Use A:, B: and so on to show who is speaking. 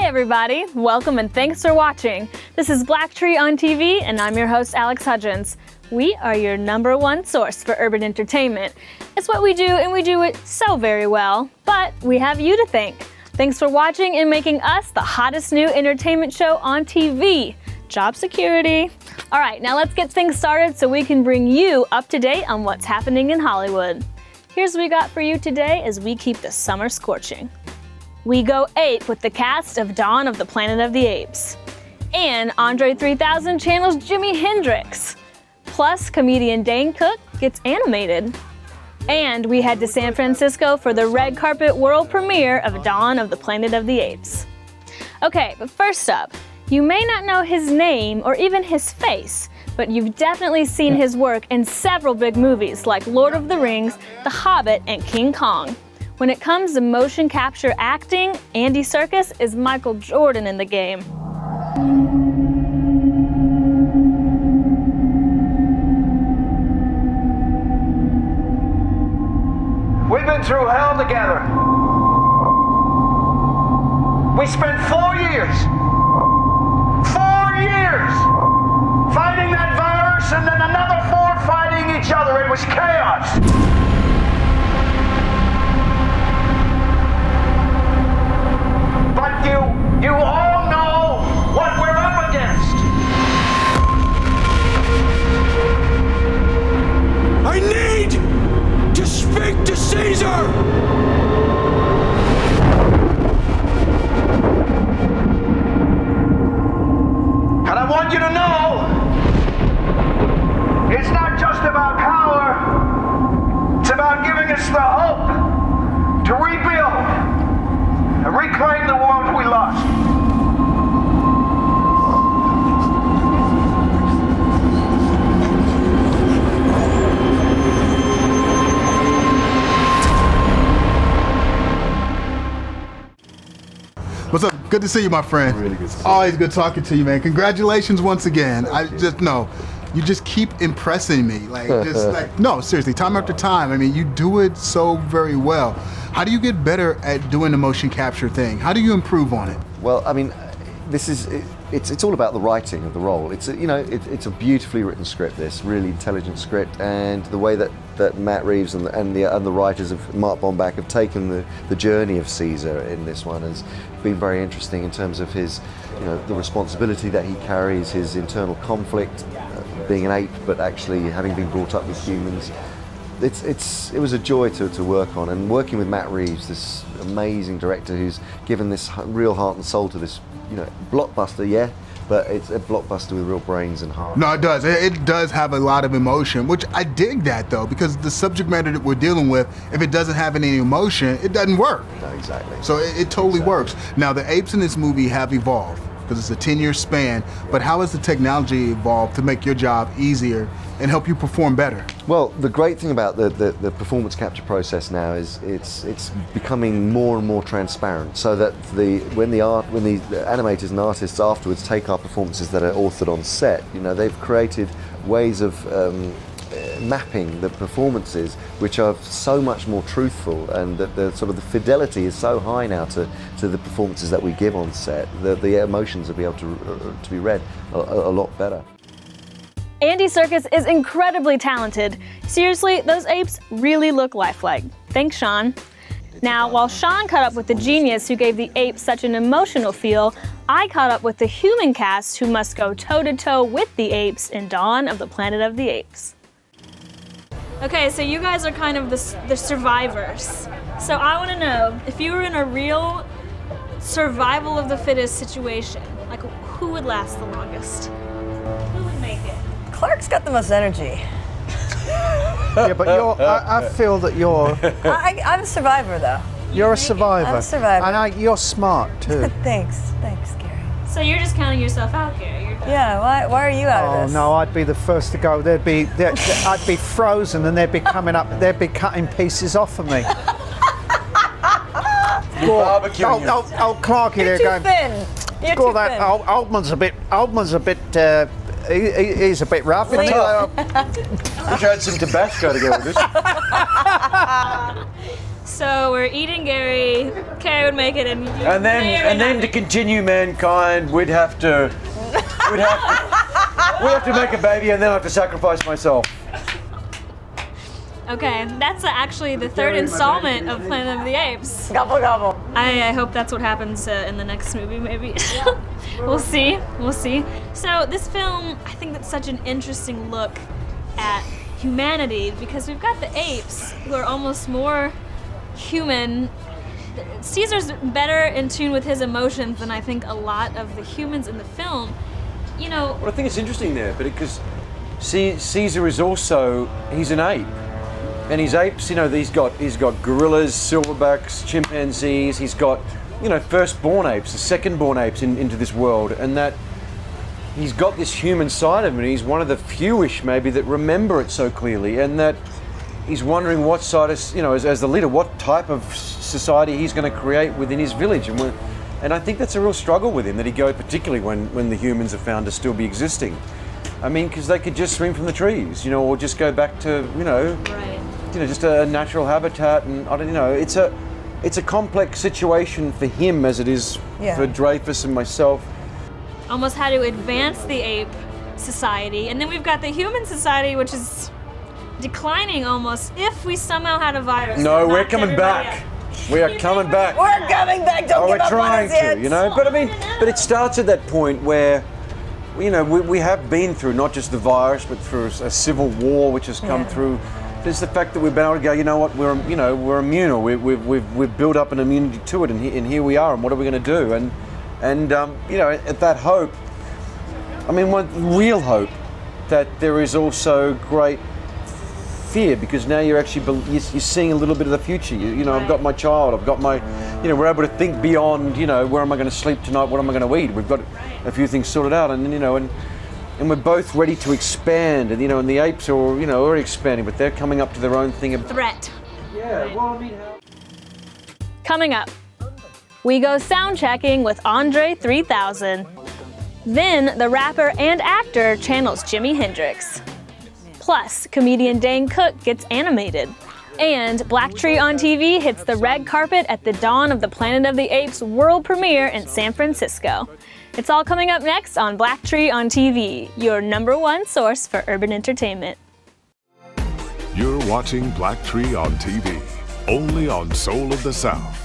A: everybody, welcome and thanks for watching. This is BLACKTREE on TV and I'm your host Alex Hudgens. We are your #1 source for urban entertainment. It's what we do and we do it so very well, but we have you to thank. Thanks for watching and making us the hottest new entertainment show on TV. Job security. All right, now let's get things started so we can bring you up to date on what's happening in Hollywood. Here's what we got for you today as we keep the summer scorching. We go ape with the cast of Dawn of the Planet of the Apes. And Andre 3000 channels Jimi Hendrix. Plus, comedian Dane Cook gets animated. And we head to San Francisco for the red carpet world premiere of Dawn of the Planet of the Apes. Okay, but first up, you may not know his name or even his face, but you've definitely seen his work in several big movies like Lord of the Rings, The Hobbit, and King Kong. When it comes to motion capture acting, Andy Serkis is Michael Jordan in the game.
B: We've been through hell together. We spent 4 years fighting that virus and then another 4 fighting each other. It was chaos. But you all know what we're up against. I need to speak to Caesar! And I want you to know, it's not just about power, it's about giving us the hope to rebuild and reclaim the world we lost.
C: What's up? Good to see you, my friend.
D: Really good to see you.
C: Always good talking to you, man. Congratulations once again. You just keep impressing me. No, seriously, time after time. I mean, you do it so very well. How do you get better at doing the motion capture thing? How do you improve on it?
D: Well, I mean, it's all about the writing of the role. It's a beautifully written script. This really intelligent script, and the way that Matt Reeves and the writers of Mark Bombach have taken the journey of Caesar in this one has been very interesting in terms of his, the responsibility that he carries, his internal conflict, being an ape but actually having been brought up with humans. It was a joy to work on, and working with Matt Reeves, this amazing director who's given this real heart and soul to this, blockbuster, yeah, but it's a blockbuster with real brains and heart. No, it does.
C: It does have a lot of emotion, which I dig that though, because the subject matter that we're dealing with, if it doesn't have any emotion, it doesn't work.
D: No, exactly.
C: So it totally works. Now the apes in this movie have evolved, because it's a 10-year span, but how has the technology evolved to make your job easier and help you perform better?
D: Well, the great thing about the performance capture process now is it's becoming more and more transparent, so that when the animators and artists afterwards take our performances that are authored on set, they've created ways of mapping the performances which are so much more truthful, and that the fidelity is so high now to the performances that we give on set, that the emotions will be able to be read a lot better.
A: Andy Serkis is incredibly talented. Seriously, those apes really look lifelike. Thanks, Sean. Now, while Sean caught up with the genius who gave the apes such an emotional feel, I caught up with the human cast who must go toe-to-toe with the apes in Dawn of the Planet of the Apes. Okay, so you guys are kind of the survivors. So I want to know, if you were in a real survival of the fittest situation, like who would last the longest? Who would make it?
E: Clark's got the most energy.
F: Yeah, but I feel that you're...
E: I'm a survivor, though.
F: You're a survivor.
E: I'm a survivor.
F: And you're smart, too.
E: Thanks, Gary.
A: So you're just counting yourself out here?
E: Yeah, why are you out of this?
F: Oh, no, I'd be the first to go. I'd be frozen and they'd be coming up, they'd be cutting pieces off of me. Old Clarky there going...
E: You're too thin. You're too thin.
F: Oldman's a bit... He's a bit rough.
D: We tried some Tabasco to go with this.
A: So we're eating Gary Carrie would make it, and
G: then to continue mankind, we'd have to make a baby, and then I have to sacrifice myself.
A: Okay, that's actually the third installment of Planet of the Apes.
E: Gobble gobble.
A: I hope that's what happens in the next movie, maybe. We'll see. So this film, I think that's such an interesting look at humanity, because we've got the apes who are almost more human. Caesar's better in tune with his emotions than I think a lot of the humans in the film. You know.
G: Well, I think it's interesting there, but because Caesar is also, he's an ape. And his apes, you know, he's got gorillas, silverbacks, chimpanzees. He's got, you know, firstborn apes, the second-born apes into this world, and that he's got this human side of him. And he's one of the fewish, maybe, that remember it so clearly, and that he's wondering what side of, you know, as the leader, what type of society he's going to create within his village. And I think that's a real struggle with him, that he goes, particularly when the humans are found to still be existing. I mean, because they could just swing from the trees, you know, or just go back to, you know.
A: Right.
G: You know, just a natural habitat, and I don't, you know, it's a complex situation for him as it is for Dreyfus and myself.
A: Almost how to advance the ape society, and then we've got the human society, which is declining almost. If we somehow had a virus.
G: No, we're coming back. We are coming back.
E: We're coming back. Don't give up on us yet.
G: You know. But I mean, but it starts at that point where, you know, we have been through not just the virus, but through a civil war which has come through. There's the fact that we've been able to go, you know what, we're immune, or we've built up an immunity to it, and here we are, and what are we going to do? And you know, at that hope, I mean, one real hope that there is also great fear, because now you're actually you're seeing a little bit of the future. You know, I've got my child, I've got my, you know, we're able to think beyond, you know, where am I going to sleep tonight, what am I going to eat? We've got a few things sorted out, and you know, and we're both ready to expand, and you know, and the apes are, you know, already expanding, but they're coming up to their own thing.
A: Threat.
G: Yeah, well, I mean,
A: Coming up, we go sound checking with Andre 3000. Then the rapper and actor channels Jimi Hendrix. Plus, comedian Dane Cook gets animated. And BLACKTREE on TV hits the red carpet at the dawn of the Planet of the Apes world premiere in San Francisco. It's all coming up next on BLACKTREE on TV, your #1 source for urban entertainment.
H: You're watching BLACKTREE on TV, only on Soul of the South.